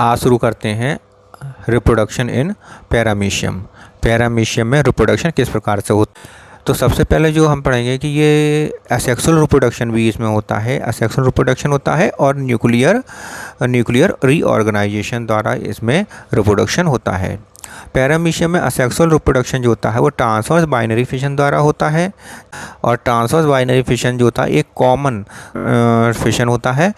आज शुरू करते हैं रिप्रोडक्शन इन पैरामीशियम। पैरामीशियम में रिप्रोडक्शन किस प्रकार से होता है। तो सबसे पहले जो हम पढ़ेंगे कि ये एसेक्सुअल रिप्रोडक्शन भी इसमें होता है, एसेक्सुअल रिप्रोडक्शन होता है और न्यूक्लियर रीऑर्गेनाइजेशन द्वारा इसमें रिप्रोडक्शन होता है। पैरामीशियम में असेक्सुअल रिप्रोडक्शन जो होता है वो ट्रांसवर्स बाइनरी फिशन द्वारा होता है, और ट्रांसवर्स बाइनरी फिशन जो होता है एक कॉमन फिशन होता है।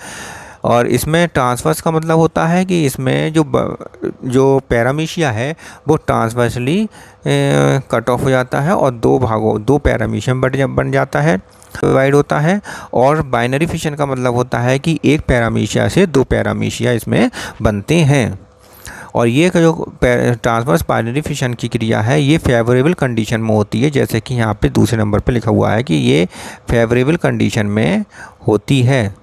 और इसमें ट्रांसवर्स का मतलब होता है कि इसमें जो पैरामीशिया है वो ट्रांसवर्सली कट ऑफ हो जाता है और दो पैरामीशियम बन जाता है, डिवाइड होता है। और बाइनरी फिशन का मतलब होता है कि एक पैरामीशिया से दो पैरामीशिया इसमें बनते हैं। और ये जो ट्रांसवर्स बाइनरी फिशन की क्रिया है ये फेवरेबल कंडीशन में होती है, जैसे कि यहाँ पे दूसरे नंबर पे लिखा हुआ है कि ये फेवरेबल कंडीशन में होती है।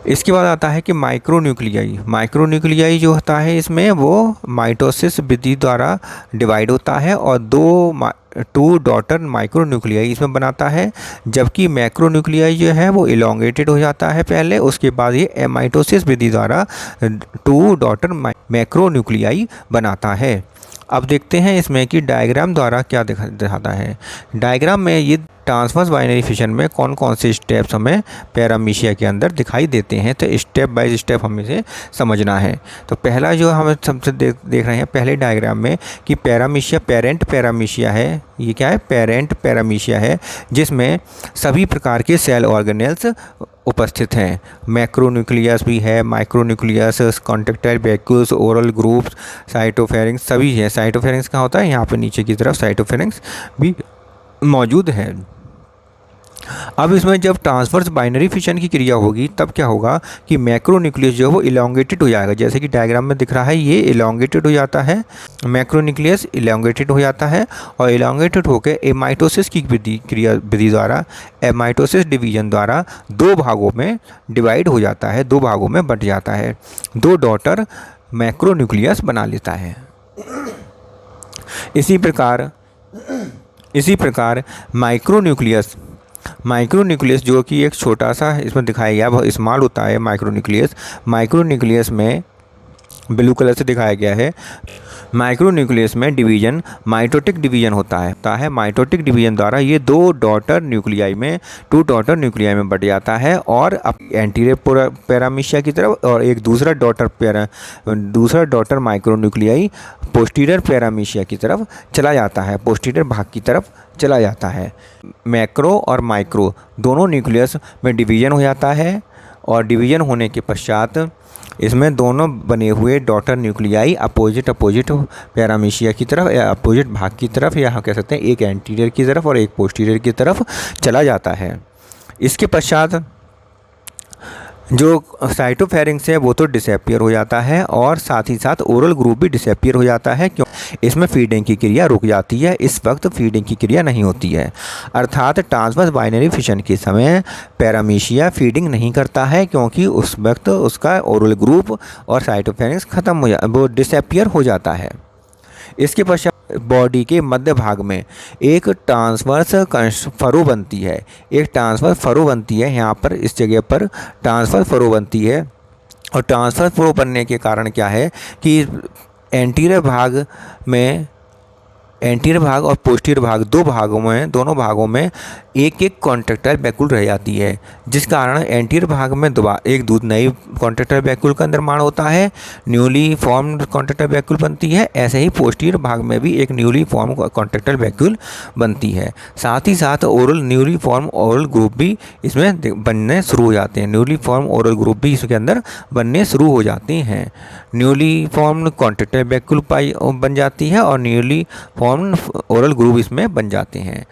इसके बाद आता है कि माइक्रोन्यूक्लियाई जो होता है इसमें वो माइटोसिस विधि द्वारा डिवाइड होता है और टू डॉटर माइक्रोन्यूक्लियाई इसमें बनाता है, जबकि मैक्रोन्यूक्लियाई जो है वो इलोंगेटेड हो जाता है पहले, उसके बाद ये एमाइटोसिस विधि द्वारा टू डॉटर मैक्रोन्यूक्लियाई बनाता है। अब देखते हैं इसमें कि डायग्राम द्वारा क्या दिखाता है। डायग्राम में ये ट्रांसवर्स बाइनरी फिशन में कौन कौन से स्टेप्स हमें पैरामीशिया के अंदर दिखाई देते हैं, तो स्टेप बाय स्टेप हमें से समझना है। तो पहला जो हम सबसे देख रहे हैं पहले डायग्राम में कि पैरामीशिया पेरेंट पैरामीशिया है। ये क्या है? पेरेंट पैरामीशिया है जिसमें सभी प्रकार के सेल ऑर्गेनेल्स उपस्थित हैं। मैक्रोन्यूक्लियस भी है, micronucleus, contractile vacuoles, oral groups, cytopharynx सभी है। साइटोफेरिंक्स का होता है यहाँ पे नीचे की तरफ साइटोफेरिंक्स भी मौजूद है। अब इसमें जब ट्रांसवर्स बाइनरी फिशन की क्रिया होगी तब क्या होगा कि मैक्रोन्यूक्लियस जो है वो इलोंगेटेड हो जाएगा, जैसे कि डायग्राम में दिख रहा है ये इलोंगेटेड हो जाता है, मैक्रोन्यूक्लियस इलोंगेटेड हो जाता है और इलोंगेटेड होकर एमाइटोसिस की विधि द्वारा एमाइटोसिस डिवीजन द्वारा दो भागों में डिवाइड हो जाता है, दो भागों में बंट जाता है, दो डॉटर मैक्रोन्यूक्लियस बना लेता है। इसी प्रकार माइक्रोन्यूक्लियस जो कि एक छोटा सा इसमें दिखाया गया वह स्मॉल होता है। माइक्रोन्यूक्लियस में ब्लू कलर से दिखाया गया है। माइक्रोन्यूक्लियस में डिवीजन माइटोटिक डिवीजन होता है। माइटोटिक डिवीजन द्वारा ये टू डॉटर न्यूक्लियाई में बट जाता है और एंटीरियर पैरामीशिया की तरफ, और एक दूसरा डॉटर माइक्रोन्यूक्लियाई पोस्टीरियर पैरामीशिया की तरफ चला जाता है, पोस्टीरियर भाग की तरफ चला जाता है। मैक्रो और माइक्रो दोनों न्यूक्लियस में डिवीजन हो जाता है और डिवीजन होने के पश्चात इसमें दोनों बने हुए डॉटर न्यूक्लियाई अपोजिट पैरामीशिया की तरफ या अपोजिट भाग की तरफ, या हम कह सकते हैं एक एंटीरियर की तरफ और एक पोस्टीरियर की तरफ चला जाता है। इसके पश्चात जो साइटोफेरिंक्स है वो तो डिसअपीयर हो जाता है और साथ ही साथ ओरल ग्रुप भी डिसअपीयर हो जाता है, क्यों इसमें फीडिंग की क्रिया रुक जाती है। इस वक्त फीडिंग की क्रिया नहीं होती है, अर्थात ट्रांसवर्स बाइनरी फिशन के समय पैरामीशिया फीडिंग नहीं करता है, क्योंकि उस वक्त उसका ओरल ग्रुप और साइटोफेरिंक्स वो डिसअपीयर हो जाता है। इसके पश्चात बॉडी के मध्य भाग में एक ट्रांसवर्स फरो बनती है, यहाँ पर इस जगह पर ट्रांसवर्स फरो बनती है। और ट्रांसवर्स फरो बनने के कारण क्या है कि एंटीरियर भाग और पोस्टीरियर भाग दोनों भागों में एक एक कॉन्ट्रैक्टाइल वैक्यूल रह जाती है, जिस कारण एंटीरियर भाग में एक नई कॉन्ट्रैक्टाइल वैक्यूल का निर्माण होता है, न्यूली फॉर्म्ड कॉन्ट्रैक्टाइल वैक्यूल बनती है। ऐसे ही पोस्टीरियर भाग में भी एक न्यूली फॉर्म कॉन्ट्रैक्टाइल वैक्यूल बनती है। साथ ही साथ न्यूली फॉर्म ओरल ग्रुप भी इसमें बनने शुरू हो जाते हैं, न्यूली फॉर्म ओरल ग्रुप भी इसके अंदर बनने शुरू हो जाते हैं। न्यूली फॉर्म्ड कॉन्ट्रैक्टाइल वैक्यूल बन जाती है और न्यूली फॉर्म्ड ओरल ग्रुप इसमें बन जाते हैं।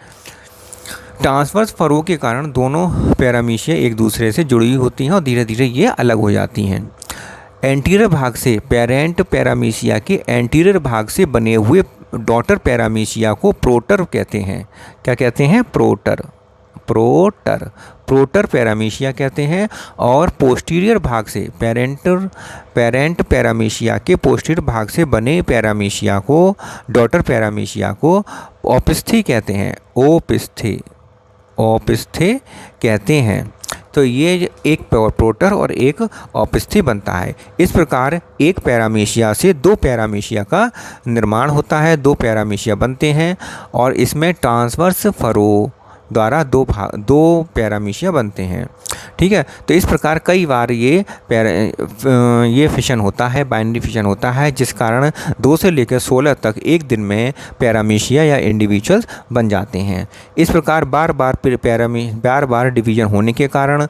ट्रांसवर्स फरो के कारण दोनों पैरामीशिया एक दूसरे से जुड़ी होती हैं और धीरे धीरे ये अलग हो जाती हैं। एंटीरियर भाग से पेरेंट पैरामीशिया के एंटीरियर भाग से बने हुए डॉटर पैरामीशिया को प्रोटर कहते हैं। क्या कहते हैं? प्रोटर पैरामीशिया कहते हैं। और पोस्टीरियर भाग से पेरेंट पैरामीशिया के पोस्टीरियर भाग से बने पैरामीशिया को डॉटर पैरामीशिया को ओपिस्थी कहते हैं। तो ये एक प्रोटर और एक ऑपिस्थी बनता है। इस प्रकार एक पैरामीशिया से दो पैरामीशिया का निर्माण होता है, दो पैरामीशिया बनते हैं और इसमें ट्रांसवर्स फरो द्वारा दो पैरामीशिया बनते हैं। ठीक है, तो इस प्रकार कई बार ये फिशन होता है, बाइनरी फिशन होता है, जिस कारण 2 से लेकर 16 तक एक दिन में पैरामीशिया या इंडिविजुअल्स बन जाते हैं। इस प्रकार बार बार डिवीजन होने के कारण,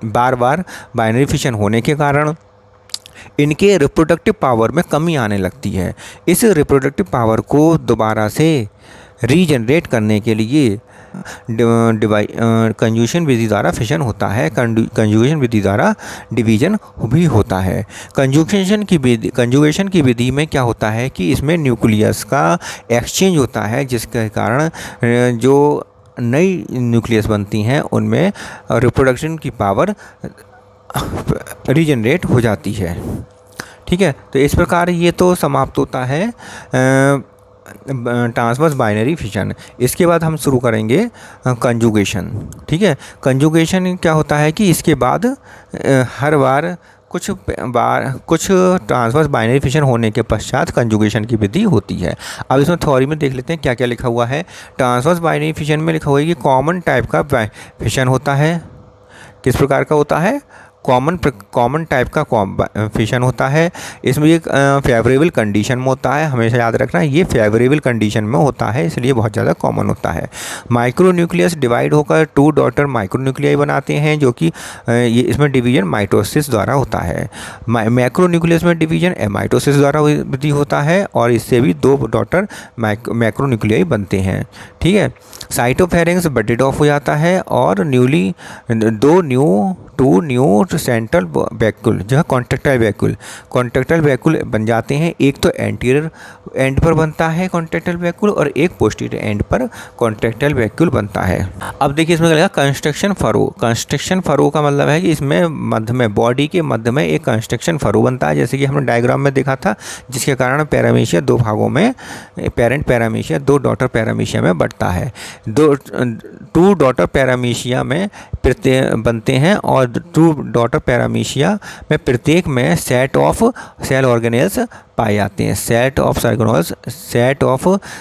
बार बार बाइनरी फिशन होने के कारण इनके रिप्रोडक्टिव पावर में कमी आने लगती है। इस रिप्रोडक्टिव पावर को दोबारा से रीजनरेट करने के लिए कंजुगेशन विधि द्वारा फिशन होता है, कंजुगेशन विधि द्वारा डिवीजन भी होता है। कंजुगेशन की विधि में क्या होता है कि इसमें न्यूक्लियस का एक्सचेंज होता है, जिसके कारण जो नई न्यूक्लियस बनती हैं उनमें रिप्रोडक्शन की पावर रीजनरेट हो जाती है। ठीक है, तो इस प्रकार ये तो समाप्त होता है ट्रांसवर्स बाइनरी फिशन। इसके बाद हम शुरू करेंगे कंजुगेशन। ठीक है, कंजुगेशन क्या होता है कि इसके बाद हर बार कुछ ट्रांसवर्स बाइनरी फिशन होने के पश्चात कंजुगेशन की विधि होती है। अब इसमें थ्योरी में देख लेते हैं क्या क्या लिखा हुआ है। ट्रांसवर्स बाइनरी फिशन में लिखा हुआ है कि कॉमन टाइप का फिशन होता है। किस प्रकार का होता है? कॉमन टाइप का फिशन होता है। इसमें एक फेवरेबल कंडीशन में होता है, हमेशा याद रखना ये फेवरेबल कंडीशन में होता है, इसलिए बहुत ज़्यादा कॉमन होता है। माइक्रोन्यूक्लियस डिवाइड होकर 2 डॉटर माइक्रोन्यूक्लियाई बनाते हैं, जो कि ये इसमें डिवीजन माइटोसिस द्वारा होता है। मैक्रोन्यूक्लियस में डिवीजन एमाइटोसिस द्वारा विधि होता है और इससे भी 2 डॉटर मैक्रोन्यूक्लियाई बनते हैं। ठीक है, साइटोफेरेंक्स बटेड ऑफ हो जाता है और टू न्यू सेंट्रल वैक्यूल जो है कॉन्ट्रैक्टाइल वैक्यूल बन जाते हैं। एक तो एंटीरियर एंड पर बनता है कॉन्ट्रैक्टाइल वैक्यूल और एक पोस्टीरियर एंड पर कॉन्ट्रैक्टाइल वैक्यूल बनता है। अब देखिए इसमें क्या लिखा, कंस्ट्रक्शन फरो का मतलब है कि इसमें मध्य में, बॉडी के मध्य में एक कंस्ट्रक्शन फरो बनता है, जैसे कि हमने डायग्राम में देखा था, जिसके कारण पैरामीशिया 2 भागों में, पेरेंट पैरामीशिया 2 डॉटर पैरामीशिया में बढ़ता है। 2 डॉटर पैरामीशिया में बनते हैं और 2 डॉटर पैरामीशिया में प्रत्येक में सेट ऑफ सेल ऑर्गेनेल्स पाए जाते हैं, सेट ऑफ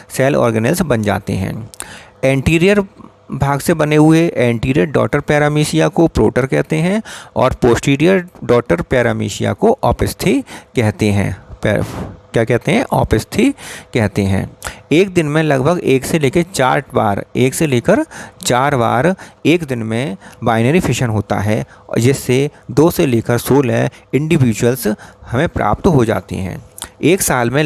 सेल ऑर्गेनेल्स बन जाते हैं। एंटीरियर भाग से बने हुए एंटीरियर डॉटर पैरामीशिया को प्रोटर कहते हैं और पोस्टीरियर डॉटर पैरामीशिया को ऑपिस्थी कहते हैं। क्या कहते हैं? ऑपिस्थी कहते हैं। एक दिन में लगभग 1 से लेकर 4 बार एक दिन में बाइनरी फिशन होता है, जिससे 2 से लेकर 16 इंडिविजुअल्स हमें प्राप्त हो जाते हैं। एक साल में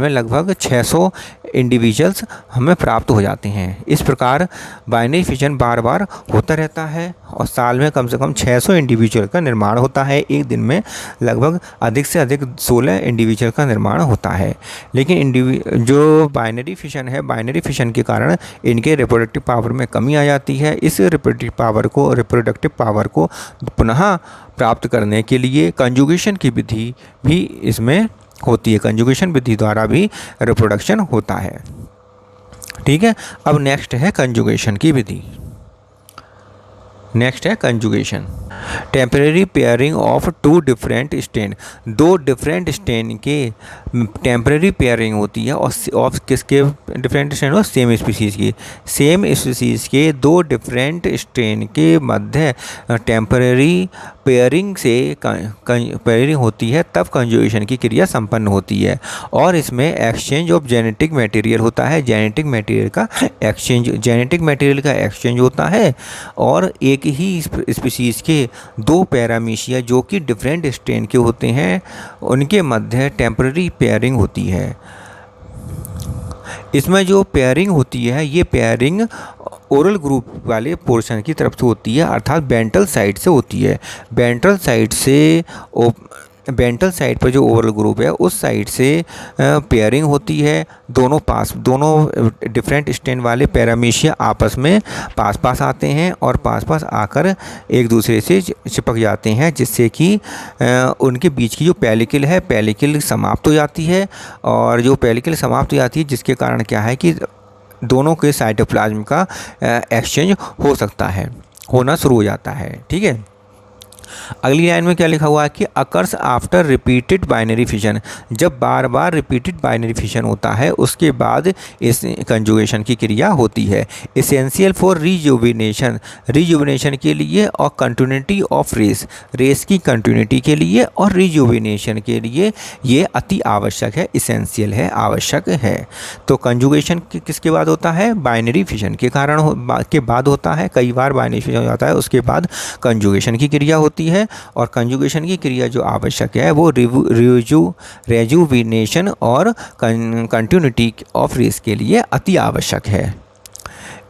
लगभग 600 इंडिविजुअल्स हमें प्राप्त हो जाते हैं। इस प्रकार बाइनरी फिशन बार बार होता रहता है और साल में कम से कम 600 इंडिविजुअल का निर्माण होता है। एक दिन में लगभग अधिक से अधिक 16 इंडिविजुअल का निर्माण होता है। लेकिन जो बाइनरी फिशन के कारण इनके रिप्रोडक्टिव पावर में कमी आ जाती है। इस रिप्रोडक्टिव पावर को पुनः प्राप्त करने के लिए कंजुगेशन की विधि भी इसमें होती है। कंजुगेशन विधि द्वारा भी रिप्रोडक्शन होता है। ठीक है, अब नेक्स्ट है कंजुगेशन की विधि। नेक्स्ट है conjugation. Temporary pairing of 2 different strain, 2 different strain के टेम्परेरी पेयरिंग होती है और किसके डिफरेंट स्ट्रेन हो? सेम स्पीसीज़ के 2 डिफरेंट स्ट्रेन के मध्य टेम्परेरी पेयरिंग होती है, तब कंजुगेशन की क्रिया संपन्न होती है और इसमें एक्सचेंज ऑफ जेनेटिक मटेरियल होता है। जेनेटिक मटेरियल का एक्सचेंज होता है और एक ही स्पीसीज़ के 2 पैरामीशिया जो कि डिफरेंट स्ट्रेन के होते हैं, उनके मध्य टेम्पररी पेयरिंग होती है। इसमें जो पेयरिंग होती है, ये पेयरिंग ओरल ग्रुप वाले पोर्शन की तरफ से होती है, अर्थात वेंट्रल साइड से होती है। वेंट्रल साइड पर जो ओरल ग्रुप है उस साइड से पेयरिंग होती है। दोनों डिफरेंट स्ट्रेन वाले पैरामीशिया आपस में पास आते हैं और पास आकर एक दूसरे से चिपक जाते हैं, जिससे कि उनके बीच की जो पेलिकल समाप्त हो जाती है। और जो पेलिकल समाप्त हो जाती है, जिसके कारण क्या है कि दोनों के साइटोप्लाज्म का एक्सचेंज हो सकता है। होना शुरू हो जाता है। ठीक है, अगली लाइन में क्या लिखा हुआ है कि occurs after repeated binary fission, जब बार बार रिपीटेड बाइनरी फिशन होता है उसके बाद इस कंजुगेशन की क्रिया होती है। एसेंशियल फॉर रिजुविनेशन, रिजुविनेशन के लिए और कंटिन्यूटी ऑफ रेस, रेस की कंटिन्यूटी के लिए और रिजुविनेशन के लिए ये अति आवश्यक है, इसेंशियल है, आवश्यक है। तो कंजुगेशन किसके बाद होता है? बाइनरी फिशन के के बाद होता है। कई बार बाइनरी फिशन हो जाता है, उसके बाद कंजुगेशन की क्रिया होती है। और कंजुगेशन की क्रिया जो आवश्यक है वो रेजुविनेशन और कंटिन्यूटी ऑफ रेस के लिए अति आवश्यक है।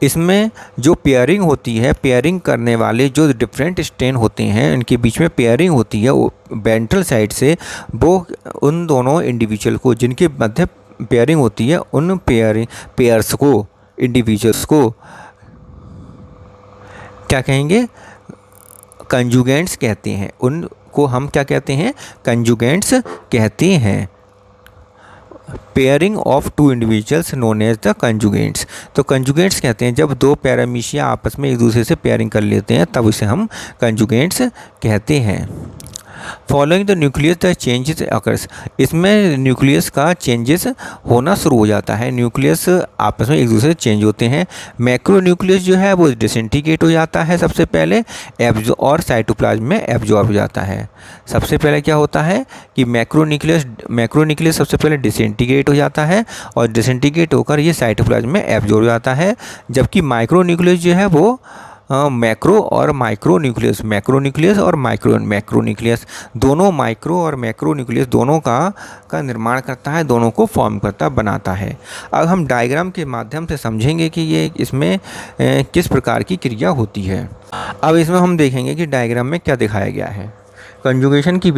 इसमें जो पेयरिंग होती है, पेयरिंग करने वाले जो डिफरेंट स्ट्रेन होते हैं इनके बीच में पेयरिंग होती है वो वेंट्रल साइड से, वो उन दोनों इंडिविजुअल को जिनके मध्य पेयरिंग होती है उन पेयर्स को, इंडिविजुअल्स को क्या कहेंगे? कंजुगेंट्स कहते हैं। उनको हम क्या कहते हैं? कंजुगेंट्स कहते हैं। Pairing of two individuals known as the conjugants. तो कंजुगेंट्स कहते हैं जब दो पैरामीशिया आपस में एक दूसरे से पेयरिंग कर लेते हैं तब उसे हम कंजुगेंट्स कहते हैं। Following the nucleus the changes occurs, इसमें न्यूक्लियस का चेंजेस होना शुरू हो जाता है। न्यूक्लियस आपस में एक दूसरे से चेंज होते हैं। मैक्रो न्यूक्लियस जो है वो डिसइंटीग्रेट हो जाता है सबसे पहले, और साइटोप्लाज्म में एब्जॉर्ब हो जाता है। सबसे पहले क्या होता है कि मैक्रो न्यूक्लियस सबसे पहले डिसइंटीग्रेट हो जाता है और डिसइंटीग्रेट होकर ये साइटोप्लाज्म में एब्जॉर्ब हो जाता है। जबकि माइक्रो न्यूक्लियस जो है वो मैक्रो और माइक्रो न्यूक्लियस और मैक्रो न्यूक्लियस दोनों, माइक्रो और मैक्रो न्यूक्लियस दोनों का निर्माण करता है, दोनों को फॉर्म करता बनाता है। अब हम डायग्राम के माध्यम से समझेंगे कि ये इसमें किस प्रकार की क्रिया होती है। अब इसमें हम देखेंगे कि डायग्राम में क्या दिखाया गया है। कंजुगेशन की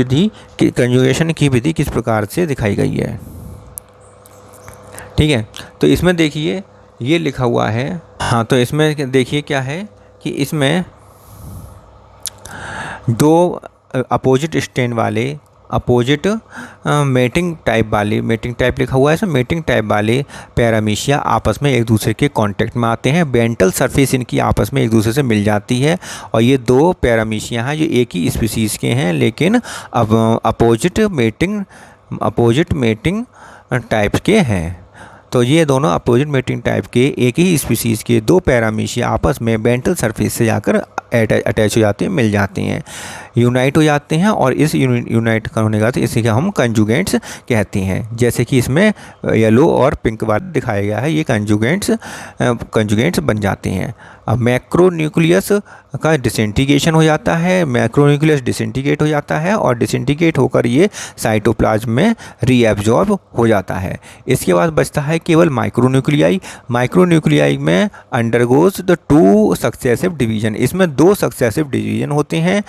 विधि किस प्रकार से दिखाई गई है। ठीक है, तो इसमें देखिए ये लिखा हुआ है। हाँ, तो इसमें देखिए क्या है कि इसमें दो अपोजिट स्ट्रेन वाले, अपोजिट मेटिंग टाइप लिखा हुआ है, इसमें मेटिंग टाइप वाले पैरामीशिया आपस में एक दूसरे के कांटेक्ट में आते हैं। वेंट्रल सरफेस इनकी आपस में एक दूसरे से मिल जाती है और ये दो पैरामीशिया हैं जो एक ही स्पीसीज़ के हैं लेकिन अब अपोजिट मेटिंग टाइप के हैं। तो ये दोनों अपोजिट मेटिंग टाइप के एक ही स्पीसीज़ के दो पैरामीशिया आपस में वेंट्रल सरफेस से जाकर अटैच हो जाते हैं, मिल जाते हैं, यूनाइट हो जाते हैं और इस यूनाइट होने का इसी का हम कंजुगेंट्स कहते हैं। जैसे कि इसमें येलो और पिंक वाला दिखाया गया है, ये कंजुगेंट्स बन जाते हैं। अब मैक्रो न्यूक्लियस का डिसइंटीग्रेशन हो जाता है, मैक्रो न्यूक्लियस डिसइंटीग्रेट हो जाता है और डिसइंटीग्रेट होकर ये साइटोप्लाज्म में रीएब्जॉर्ब हो जाता है। इसके बाद बचता है केवल माइक्रो न्यूक्लियाई में undergoes the two successive division. इसमें दो सक्सेसिव डिवीजन होते हैं,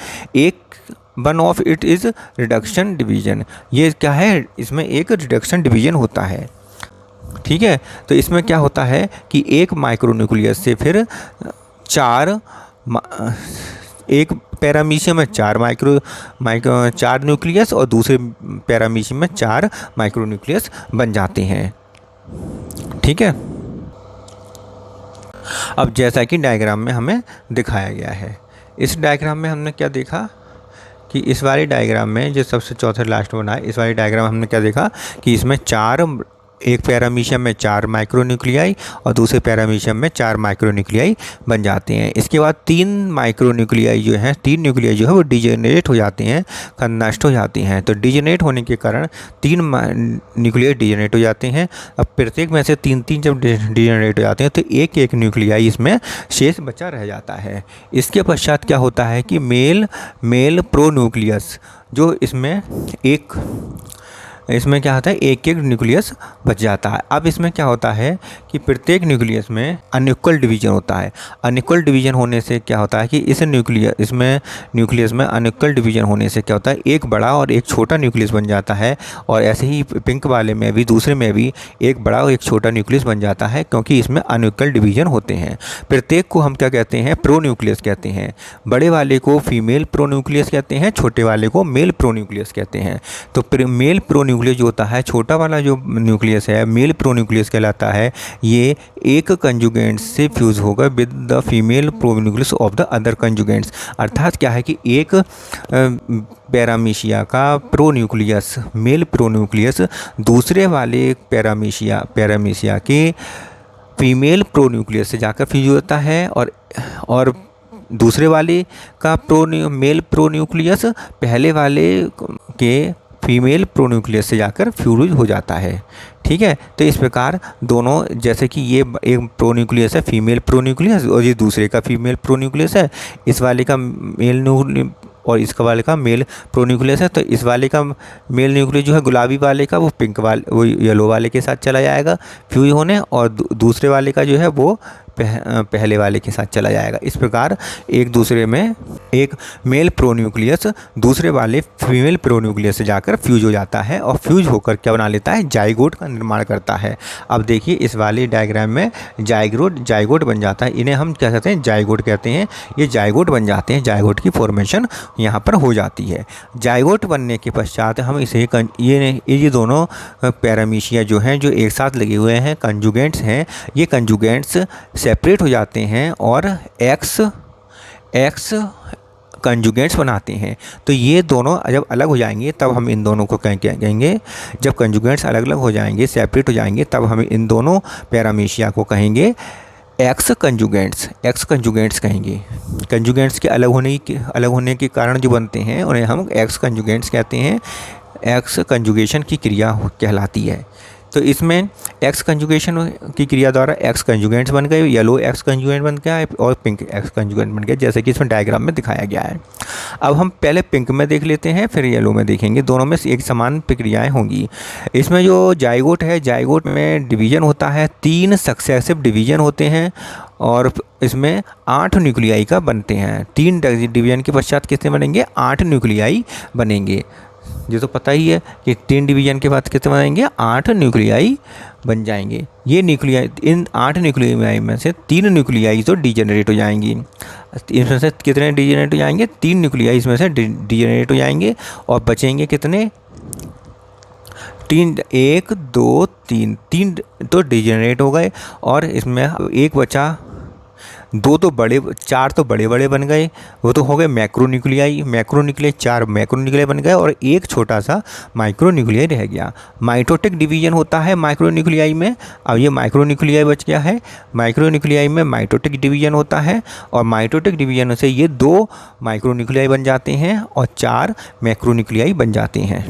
one of it is reduction division. ये क्या है? इसमें एक रिडक्शन डिवीजन होता है। ठीक है, तो इसमें क्या होता है कि एक माइक्रो न्यूक्लियस से फिर एक पैरामीशियम में चार न्यूक्लियस और दूसरे पैरामीशियम में 4 माइक्रो न्यूक्लियस बन जाते हैं। ठीक है, अब जैसा कि डायग्राम में हमें दिखाया गया है, इस डायग्राम में हमने क्या देखा कि इस वाले डायग्राम में जो सबसे चौथे लास्ट बना है, इस वाले डायग्राम हमने क्या देखा कि इसमें एक पैरामीशियम में 4 माइक्रो न्यूक्लियाई और दूसरे पैरामीशियम में 4 माइक्रो न्यूक्लियाई बन जाते हैं। इसके बाद 3 न्यूक्लियाई जो है वो डिजेनरेट हो जाते हैं, नष्ट हो जाती हैं। तो डिजेनरेट होने के कारण 3 न्यूक्लियाई डिजेनरेट हो जाते हैं। अब प्रत्येक में से 3 जब डिजेनरेट हो जाते हैं तो एक न्यूक्लियाई इसमें शेष बचा रह जाता है। इसके पश्चात क्या होता है कि मेल प्रो न्यूक्लियस जो इसमें क्या होता है, एक एक बच जाता है। अब इसमें क्या होता है कि प्रत्येक न्यूक्लियस में अनइक्वल डिवीजन होता है। अनइक्वल डिवीजन होने से क्या होता है कि न्यूक्लियस में अनइक्वल डिवीजन होने से क्या होता है, एक बड़ा और एक छोटा न्यूक्लियस बन जाता है। और ऐसे ही पिंक वाले में भी, दूसरे में भी एक बड़ा और एक छोटा न्यूक्लियस बन जाता है, क्योंकि इसमें अनइक्वल डिवीजन होते हैं। प्रत्येक को हम क्या कहते हैं, प्रो न्यूक्लियस कहते हैं। बड़े वाले को फीमेल प्रो न्यूक्लियस कहते हैं, छोटे वाले को मेल प्रो न्यूक्लियस कहते हैं। तो मेल प्रो न्यूक्लियस जो होता है, छोटा वाला जो न्यूक्लियस है मेल प्रोन्यूक्लियस कहलाता है, ये एक कंजुगेंट से फ्यूज़ होगा with the female pronucleus of the other conjugants. अर्थात क्या है कि एक पैरामीशिया का प्रोन्यूक्लियस, मेल प्रोन्यूक्लियस दूसरे वाले पैरामीशिया के फीमेल प्रोन्यूक्लियस से जाकर फ्यूज होता है, और दूसरे वाले का मेल प्रोन्यूक्लियस पहले वाले के फीमेल प्रोन्यूक्लियस से जाकर फ्यूज हो जाता है। ठीक है, तो इस प्रकार दोनों, जैसे कि ये एक प्रोन्यूक्लियस है फीमेल प्रोन्यूक्लियस और ये दूसरे का फीमेल प्रोन्यूक्लियस है, इस वाले का मेल और इसका वाले का मेल प्रोन्यूक्लियस है, तो इस वाले का मेल न्यूक्लियस जो है गुलाबी वाले का वो वो येलो वाले के साथ चला जाएगा फ्यूज होने, और दूसरे वाले का जो है वो पहले वाले के साथ चला जाएगा। इस प्रकार एक दूसरे में एक मेल प्रोन्यूक्लियस दूसरे वाले फीमेल प्रोन्यूक्लियस से जाकर फ्यूज हो जाता है, और फ्यूज होकर क्या बना लेता है, जाइगोट का निर्माण करता है। अब देखिए इस वाले डायग्राम में जाइगोट बन जाता है, इन्हें हम क्या कहते हैं, जाइगोट कहते हैं। ये जाइगोट बन जाते हैं, जाइगोट की फॉर्मेशन यहाँ पर हो जाती है। जाइगोट बनने के पश्चात हम इसे ये दोनों पैरामीशिया जो हैं, जो एक साथ लगे हुए हैं, कंजुगेंट्स हैं, ये कंजुगेंट्स सेपरेट हो जाते हैं और एक्स कंजुगेंट्स बनाते हैं। तो ये दोनों जब अलग हो जाएंगे तब हम इन दोनों को कहेंगे, जब कंजुगेंट्स अलग अलग हो जाएंगे, सेपरेट हो जाएंगे, तब हम इन दोनों पैरामीशिया को कहेंगे एक्स कंजुगेंट्स कहेंगे। कंजुगेंट्स के अलग होने के कारण जो बनते हैं उन्हें हम एक्स कंजुगेंट्स कहते हैं। एक्स कंजुगेशन की क्रिया कहलाती है। तो इसमें एक्स कंजुगेशन की क्रिया द्वारा एक्स कंजुगेंट्स बन गए, येलो एक्स कंजुगेंट बन गया है और पिंक एक्स कंजुगेंट बन गया, जैसे कि इसमें डायग्राम में दिखाया गया है। अब हम पहले पिंक में देख लेते हैं, फिर येलो में देखेंगे, दोनों में एक समान प्रक्रियाएं होंगी। इसमें जो जाइगोट है, जाइगोट में डिवीज़न होता है, 3 सक्सेसिव डिवीज़न होते हैं और इसमें 8 न्यूक्लियाई का बनते हैं। 3 डिवीज़न के पश्चात कितने बनेंगे, 8 न्यूक्लियाई बनेंगे। ये तो पता ही है कि 3 डिवीज़न के बाद कितने बनेंगे, 8 न्यूक्लियाई बन जाएंगे। ये न्यूक्लियाई, इन 8 न्यूक्लियाई में से 3 न्यूक्लियाई तो डीजेनरेट हो जाएंगी। इसमें से कितने डीजेनरेट हो जाएंगे, 3 न्यूक्लियाई इसमें से डीजेनरेट हो जाएंगे और बचेंगे कितने, 3, 1 2 3 तो डीजेनरेट हो गए और इसमें एक बचा, 4 तो बड़े बड़े बन गए, वो तो हो गए मैक्रोन्यूक्लियाई। 4 मैक्रोन्यूक्लियाई बन गए और एक छोटा सा माइक्रोन्यूक्लियाई रह गया। माइटोटिक डिवीजन होता है माइक्रोन्यूक्लियाई में। अब ये माइक्रोन्यूक्लियाई बच गया है, माइक्रोन्यूक्लियाई में माइटोटिक डिवीजन होता है और माइटोटिक डिवीजन से ये 2 माइक्रोन्यूक्लियाई बन जाते हैं और 4 मैक्रोन्यूक्लियाई बन जाते हैं।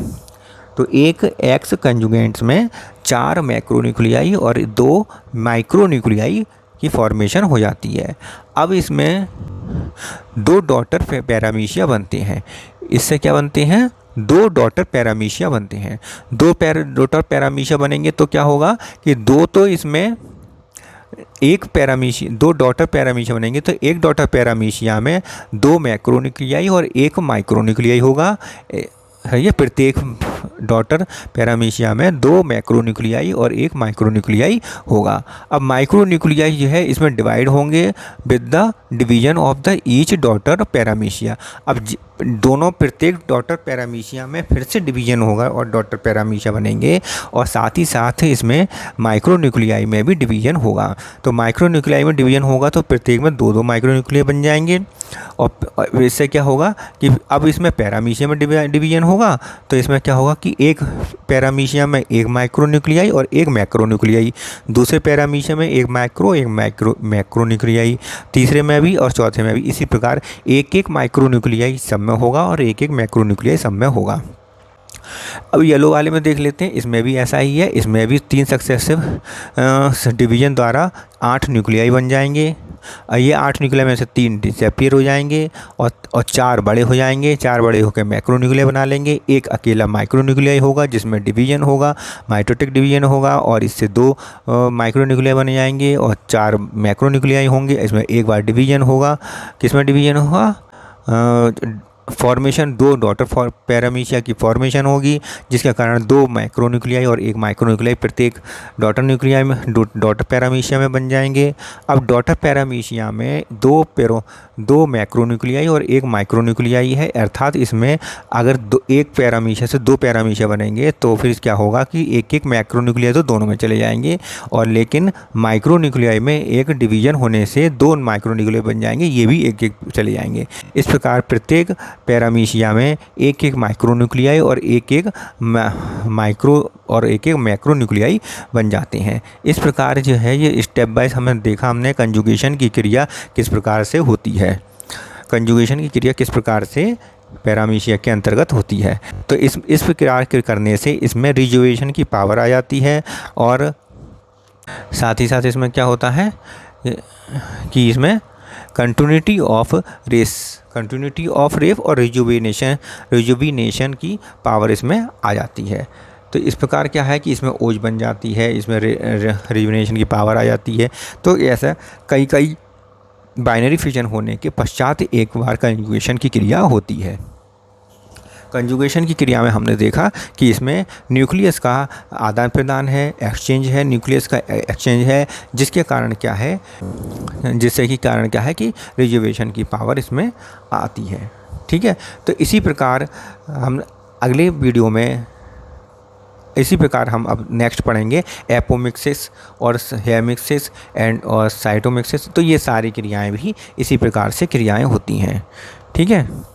तो एक एक्स कंजुगेंट्स में 4 मैक्रोन्यूक्लियाई और 2 माइक्रोन्यूक्लियाई की फॉर्मेशन हो जाती है। अब इसमें 2 डॉटर पैरामीशिया बनते हैं। इससे क्या बनते हैं, 2 डॉटर पैरामीशिया बनते हैं। 2 डॉटर पैरामीशिया बनेंगे तो क्या होगा कि 2 तो इसमें 2 डॉटर पैरामीशिया बनेंगे, तो एक डॉटर पैरामीशिया में 2 मैक्रोन्यूक्लियाई और 1 माइक्रोन्यूक्लियाई होगा। ये प्रत्येक डॉटर पैरामीशिया में 2 मैक्रोन्यूक्लियाई और 1 माइक्रोन्यूक्लियाई होगा। अब माइक्रोन्यूक्लियाई जो है इसमें डिवाइड होंगे with the division of the each daughter पैरामीशिया। अब दोनों प्रत्येक डॉटर पैरामीशिया में फिर से डिवीजन होगा और डॉटर पैरामीशिया बनेंगे और साथ ही साथ इसमें माइक्रोन्यूक्लियाई में भी डिवीजन होगा। तो माइक्रोन्यूक्लियाई में डिवीजन होगा तो प्रत्येक में 2 माइक्रोन्यूक्लियाई बन जाएंगे और इससे क्या होगा कि अब इसमें पैरामीशिया में डिवीजन होगा तो इसमें क्या होगा कि एक पैरामीशिया में 1 माइक्रोन्यूक्लियाई और 1 मैक्रोन्यूक्लियाई, दूसरे पैरामीशिया में 1 मैक्रोन्यूक्लियाई, तीसरे में भी और चौथे में भी इसी प्रकार 1 माइक्रोन्यूक्लियाई सब में होगा और 1 मैक्रोन्यूक्लियाई सब में होगा। अब येलो वाले में देख लेते हैं, इसमें भी ऐसा ही है। इसमें भी 3 सक्सेसिव डिवीजन द्वारा 8 न्यूक्लियाई बन जाएंगे। ये 8 न्यूक्लियाई में से 3 डिसअपीयर हो जाएंगे और 4 बड़े हो जाएंगे। 4 बड़े होकर मैक्रोन्यूक्लियाई बना लेंगे। एक अकेला माइक्रोन्यूक्लियाई होगा जिसमें डिवीजन होगा, माइटोटिक डिवीजन होगा और इससे 2 माइक्रोन्यूक्लियाई बन जाएंगे और 4 मैक्रोन्यूक्लियाई होंगे। इसमें एक बार डिवीजन होगा, किसमें डिवीजन होगा, फॉर्मेशन, दो डॉटर पैरामीशिया की फॉर्मेशन होगी, जिसके कारण दो मैक्रोन्यूक्लियाई और एक माइक्रोन्यूक्लियाई प्रत्येक डॉटर में डॉटर पैरामीशिया में बन जाएंगे। अब डॉटर पैरामीशिया में दो मैक्रोन्यूक्लियाई और एक माइक्रोन्यूक्लियाई है, अर्थात इसमें अगर एक पैरामीशिया से दो पैरामीशिया बनेंगे तो फिर क्या होगा कि एक एक मैक्रोन्यूक्लियाई तो दोनों में चले जाएंगे, और लेकिन माइक्रोन्यूक्लियाई में एक डिवीजन होने से दो माइक्रोन्यूक्लियाई बन जाएंगे, ये भी एक एक चले जाएंगे। इस प्रकार प्रत्येक पैरामीशिया में एक एक माइक्रोन्यूक्लियाई और एक एक मैक्रोन्यूक्लियाई बन जाते हैं। इस प्रकार जो है ये स्टेप बाय हमें देखा हमने कंजुगेशन की क्रिया किस प्रकार से होती है, कंजुगेशन की क्रिया किस प्रकार से पैरामीशिया के अंतर्गत होती है। तो इस प्रकार के करने से इसमें रिजर्वेशन की पावर आ जाती है, और साथ ही साथ इसमें क्या होता है कि इसमें कंटिन्यूटी ऑफ रेफ और रिजुविनेशन की पावर इसमें आ जाती है। तो इस प्रकार क्या है कि इसमें ओज बन जाती है, इसमें रिजुविनेशन की पावर आ जाती है। तो ऐसा कई बाइनरी फिजन होने के पश्चात एक बार कंजुगेशन की क्रिया होती है। कंजुगेशन की क्रिया में हमने देखा कि इसमें न्यूक्लियस का आदान प्रदान है, एक्सचेंज है, न्यूक्लियस का एक्सचेंज है, जिसके कारण क्या है कि रिजर्वेशन की पावर इसमें आती है। ठीक है, तो इसी प्रकार हम अगले वीडियो में हम अब नेक्स्ट पढ़ेंगे एपोमिक्सिस और हेमिक्सिस और साइटोमिक्सिस। तो ये सारी क्रियाएं भी इसी प्रकार से क्रियाएं होती हैं। ठीक है।